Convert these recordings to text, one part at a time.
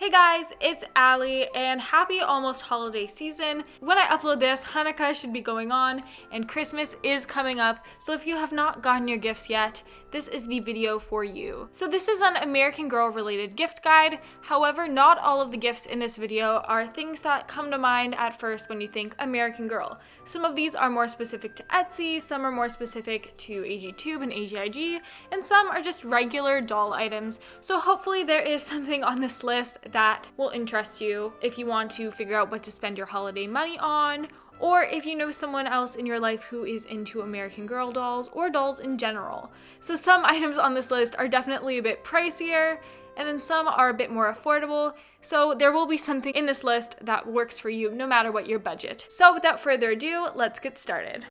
Hey guys, it's Allie, and happy almost holiday season. When I upload this, Hanukkah should be going on, and Christmas is coming up, so if you have not gotten your gifts yet, this is the video for you. So this is an American Girl related gift guide. However, not all of the gifts in this video are things that come to mind at first when you think American Girl. Some of these are more specific to Etsy, some are more specific to AGTube and AGIG, and some are just regular doll items. So hopefully there is something on this list that will interest you if you want to figure out what to spend your holiday money on, or if you know someone else in your life who is into American Girl dolls or dolls in general. So some items on this list are definitely a bit pricier, and then some are a bit more affordable. So there will be something in this list that works for you no matter what your budget. So without further ado, let's get started.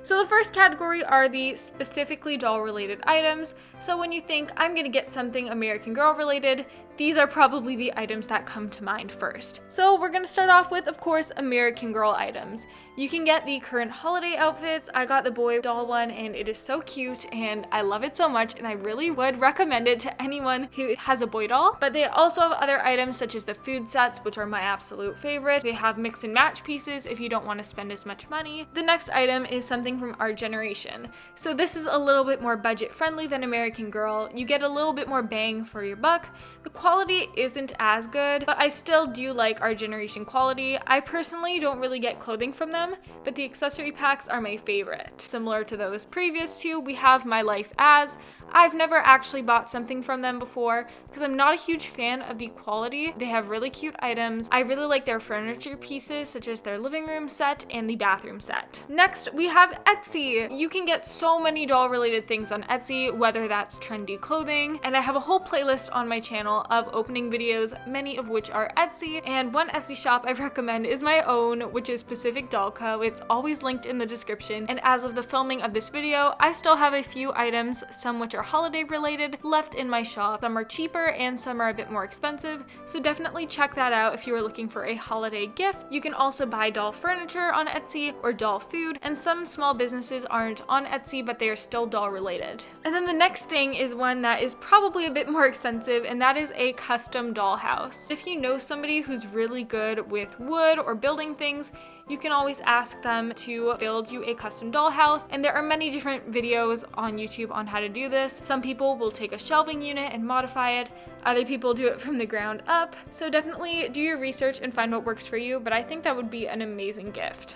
So the first category are the specifically doll related items. So when you think I'm gonna get something American Girl related, these are probably the items that come to mind first. So we're gonna start off with, of course, American Girl items. You can get the current holiday outfits. I got the boy doll one and it is so cute and I love it so much, and I really would recommend it to anyone who has a boy doll. But they also have other items such as the food sets, which are my absolute favorite. They have mix and match pieces if you don't want to spend as much money. The next item is something from our generation. So this is a little bit more budget friendly than American Girl. You get a little bit more bang for your buck. The quality isn't as good, but I still do like our generation quality. I personally don't really get clothing from them, but the accessory packs are my favorite. Similar to those previous two, we have My Life As. I've never actually bought something from them before because I'm not a huge fan of the quality. They have really cute items. I really like their furniture pieces, such as their living room set and the bathroom set. Next, we have Etsy. You can get so many doll related things on Etsy, whether that's trendy clothing, and I have a whole playlist on my channel of opening videos, many of which are Etsy, and one Etsy shop I recommend is my own, which is Pacific Doll Co. It's always linked in the description, and as of the filming of this video, I still have a few items, some which are holiday related, left in my shop. Some are cheaper and some are a bit more expensive, so definitely check that out if you are looking for a holiday gift. You can also buy doll furniture on Etsy or doll food, and some small businesses aren't on Etsy, but they are still doll related. And then the next thing is one that is probably a bit more expensive, and that is a custom dollhouse. If you know somebody who's really good with wood or building things, you can always ask them to build you a custom dollhouse, and there are many different videos on YouTube on how to do this. Some people will take a shelving unit and modify it, other people do it from the ground up, so definitely do your research and find what works for you, but I think that would be an amazing gift.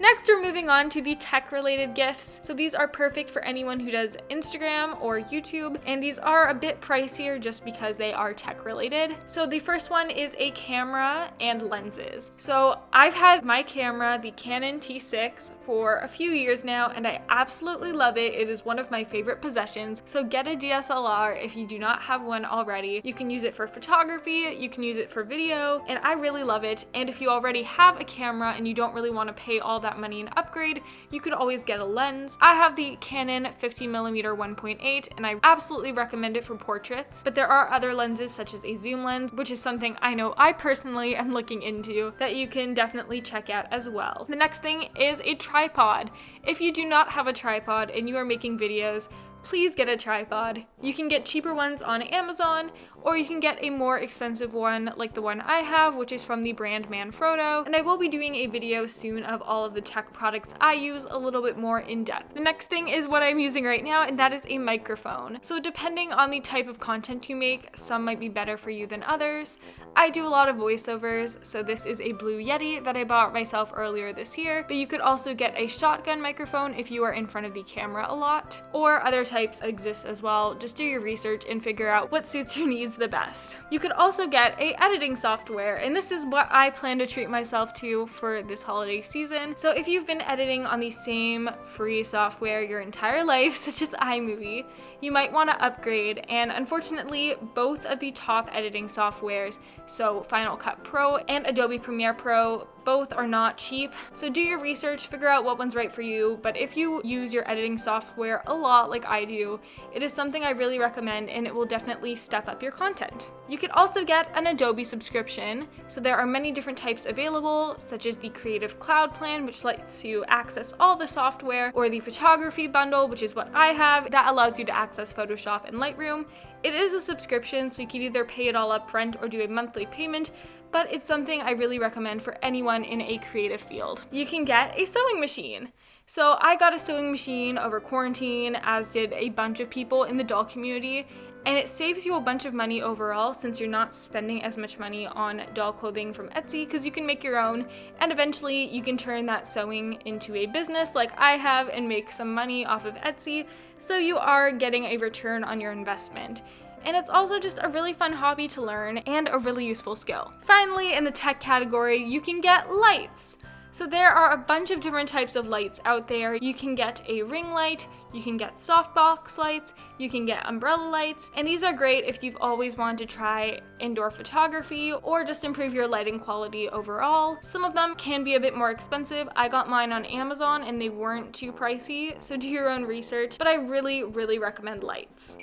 Next, we're moving on to the tech-related gifts. So these are perfect for anyone who does Instagram or YouTube, and these are a bit pricier just because they are tech-related. So the first one is a camera and lenses. So I've had my camera, the Canon T6, for a few years now, and I absolutely love it. It is one of my favorite possessions. So get a DSLR if you do not have one already. You can use it for photography, you can use it for video, and I really love it. And if you already have a camera and you don't really want to pay all that money and upgrade, you could always get a lens. I have the Canon 50mm 1.8 and I absolutely recommend it for portraits, but there are other lenses such as a zoom lens, which is something I know I personally am looking into, that you can definitely check out as well. The next thing is a tripod. If you do not have a tripod and you are making videos, please get a tripod. You can get cheaper ones on Amazon, or you can get a more expensive one like the one I have, which is from the brand Manfrotto, and I will be doing a video soon of all of the tech products I use a little bit more in depth. The next thing is what I'm using right now, and that is a microphone. So depending on the type of content you make, some might be better for you than others. I do a lot of voiceovers, so this is a Blue Yeti that I bought myself earlier this year, but you could also get a shotgun microphone if you are in front of the camera a lot, or other types exist as well. Just do your research and figure out what suits your needs the best. You could also get a editing software, and this is what I plan to treat myself to for this holiday season. So if you've been editing on the same free software your entire life, such as iMovie, you might want to upgrade, and unfortunately both of the top editing softwares, so Final Cut Pro and Adobe Premiere Pro, Both are not cheap, so do your research, figure out what one's right for you, but if you use your editing software a lot like I do, it is something I really recommend and it will definitely step up your content. You can also get an Adobe subscription, so there are many different types available, such as the Creative Cloud plan, which lets you access all the software, or the Photography bundle, which is what I have, that allows you to access Photoshop and Lightroom. It is a subscription, so you can either pay it all up front or do a monthly payment, but it's something I really recommend for anyone in a creative field. You can get a sewing machine. So I got a sewing machine over quarantine, as did a bunch of people in the doll community, and it saves you a bunch of money overall since you're not spending as much money on doll clothing from Etsy, because you can make your own, and eventually you can turn that sewing into a business like I have and make some money off of Etsy, so you are getting a return on your investment. And it's also just a really fun hobby to learn and a really useful skill. Finally, in the tech category, you can get lights. So there are a bunch of different types of lights out there. You can get a ring light, you can get softbox lights, you can get umbrella lights, and these are great if you've always wanted to try indoor photography or just improve your lighting quality overall. Some of them can be a bit more expensive. I got mine on Amazon and they weren't too pricey, so do your own research, but I really recommend lights.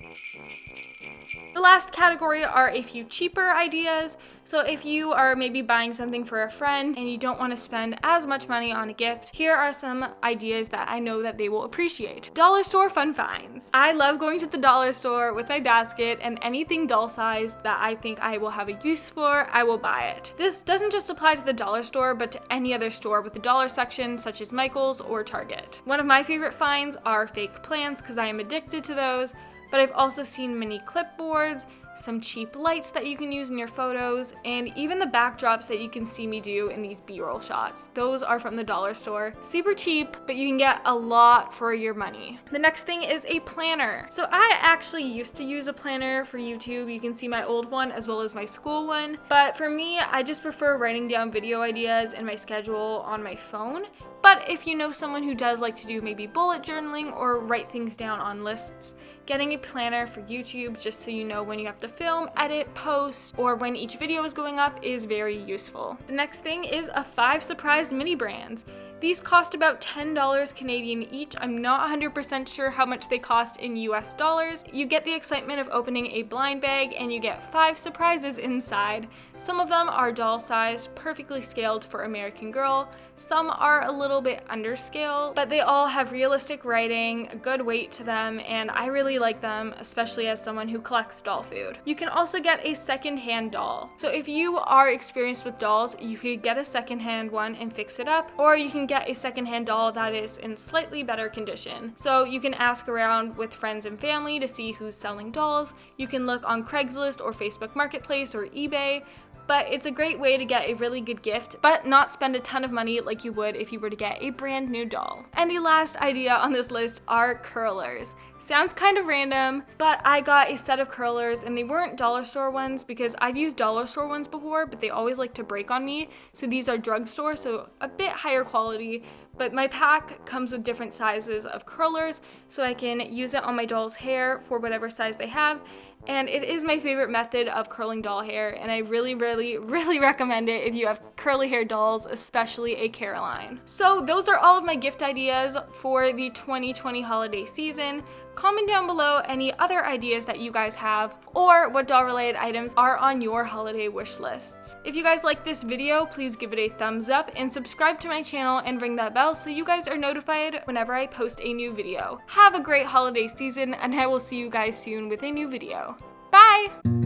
The last category are a few cheaper ideas. So if you are maybe buying something for a friend and you don't want to spend as much money on a gift, here are some ideas that I know that they will appreciate. Dollar store fun finds. I love going to the dollar store with my basket, and anything doll sized that I think I will have a use for, I will buy it. This doesn't just apply to the dollar store, but to any other store with a dollar section, such as Michael's or Target. One of my favorite finds are fake plants, because I am addicted to those. But I've also seen mini clipboards, some cheap lights that you can use in your photos, and even the backdrops that you can see me do in these B-roll shots. Those are from the dollar store. Super cheap, but you can get a lot for your money. The next thing is a planner. So I actually used to use a planner for YouTube. You can see my old one as well as my school one. But for me, I just prefer writing down video ideas and my schedule on my phone. But if you know someone who does like to do maybe bullet journaling or write things down on lists, getting a planner for YouTube just so you know when you have to film, edit, post, or when each video is going up is very useful. The next thing is a 5 surprise mini brands. These cost about $10 Canadian each. I'm not 100% sure how much they cost in US dollars. You get the excitement of opening a blind bag and you get 5 surprises inside. Some of them are doll sized, perfectly scaled for American Girl. Some are a little bit underscale, but they all have realistic writing, a good weight to them, and I really like them, especially as someone who collects doll food. You can also get a second-hand doll. So if you are experienced with dolls, you could get a second-hand one and fix it up, or you can get a second-hand doll that is in slightly better condition. So you can ask around with friends and family to see who's selling dolls. You can look on Craigslist or Facebook Marketplace or eBay. But it's a great way to get a really good gift, but not spend a ton of money like you would if you were to get a brand new doll. And the last idea on this list are curlers. Sounds kind of random, but I got a set of curlers and they weren't dollar store ones because I've used dollar store ones before, but they always like to break on me. So these are drugstore, so a bit higher quality, but my pack comes with different sizes of curlers so I can use it on my doll's hair for whatever size they have. And it is my favorite method of curling doll hair, and I really recommend it if you have curly hair dolls, especially a Caroline. So those are all of my gift ideas for the 2020 holiday season. Comment down below any other ideas that you guys have, or what doll related items are on your holiday wish lists. If you guys like this video, please give it a thumbs up and subscribe to my channel and ring that bell so you guys are notified whenever I post a new video. Have a great holiday season, and I will see you guys soon with a new video. Bye!